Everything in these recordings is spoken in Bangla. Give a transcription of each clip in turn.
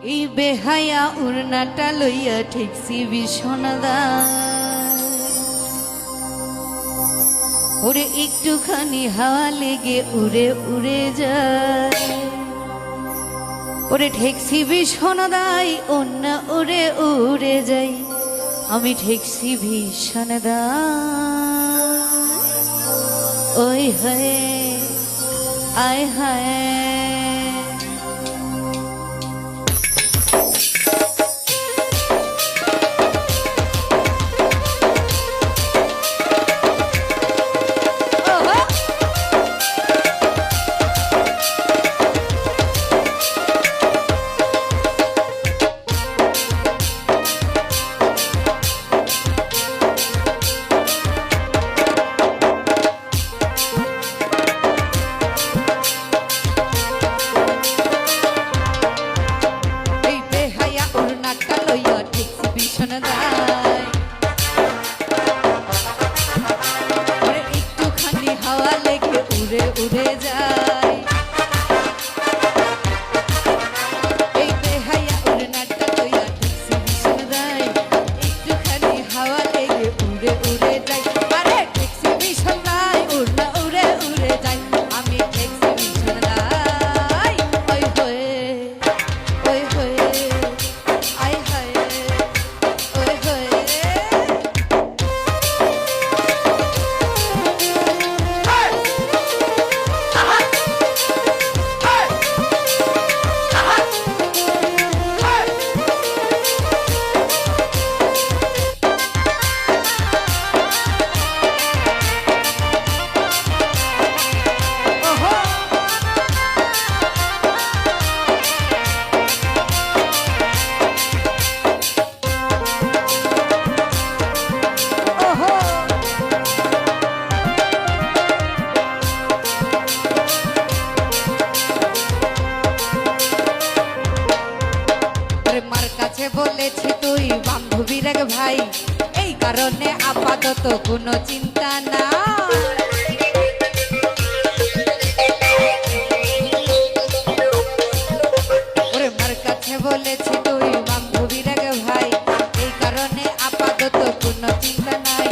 এই বেহায়া উড়নাটা লইয়া ঠেকছি বিছানাদা ওরে একটুখানি হাওয়া লেগে উড়ে উড়ে যায় ওরে ঠেকছি বিছানাদাই অন্য উড়ে উড়ে যাই আমি ঠেকছি বিছানাদা ওই হায় আয় হায় উড়ে যায় এই বেহায়া উড়নাটা লইয়া ঠেকছি বিছানাদাই একটুখানি হাওয়া লেগে উড়ে উড়ে যায় আরে ঠেকছি বিছানাদাই উড়না উড়ে উড়ে যায় আমি ঠেকছি বিছানাদাই ওই হয়ে আয় হায় ওই হয়ে বলেছি তুই বান্ধবীর এক ভাই এই কারণে আপাতত কোনো চিন্তা না ওরে মার কাছে বলেছি তুই বান্ধবীর এক ভাই এই কারণে আপাতত কোনো চিন্তা নাই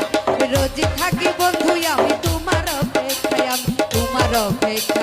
রোজ থাকি বন্ধু আমি তোমার অপেক্ষায় আমি তোমার অপেক্ষায়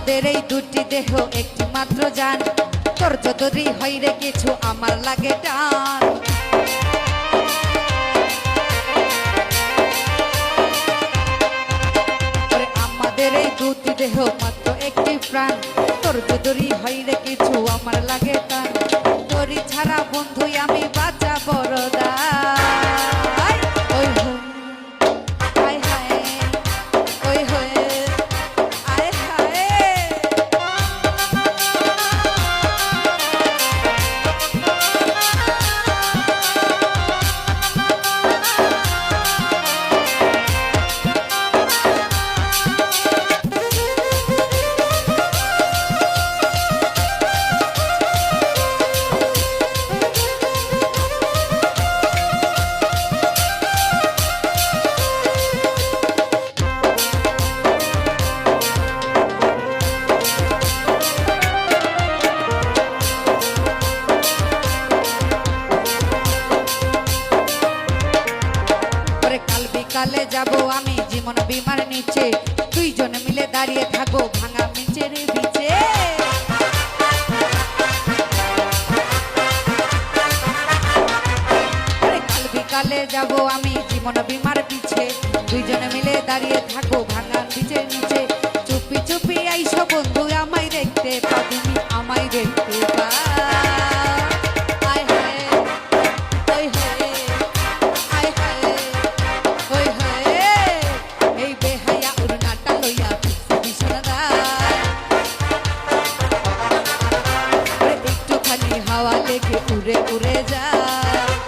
আমাদের এই দুটি দেহ একটি মাত্র জান তোর যদি হয় রে কিছু আমার লাগে টান আমাদের এই দুটি দেহ মাত্র একটি প্রাণ তোর যদি হয় রে কিছু আমার লাগে টান তোরই ছাড়া বন্ধু আমি বাঁচা বড়দা কালে যাব আমি জীবন বিমার নিচে দুইজন মিলে দাঁড়িয়ে থাকবো ভাঙা মিচের বিচে কাল বিকালে যাব আমি জীবন বিমার পিছে দুইজন মিলে দাঁড়িয়ে থাকবো ভাঙা মিচের নিচে চুপি চুপি আইসো বন্ধু আমায় দেখতে পাবি আমায় দেখতে পা উড়ে উড়ে যায়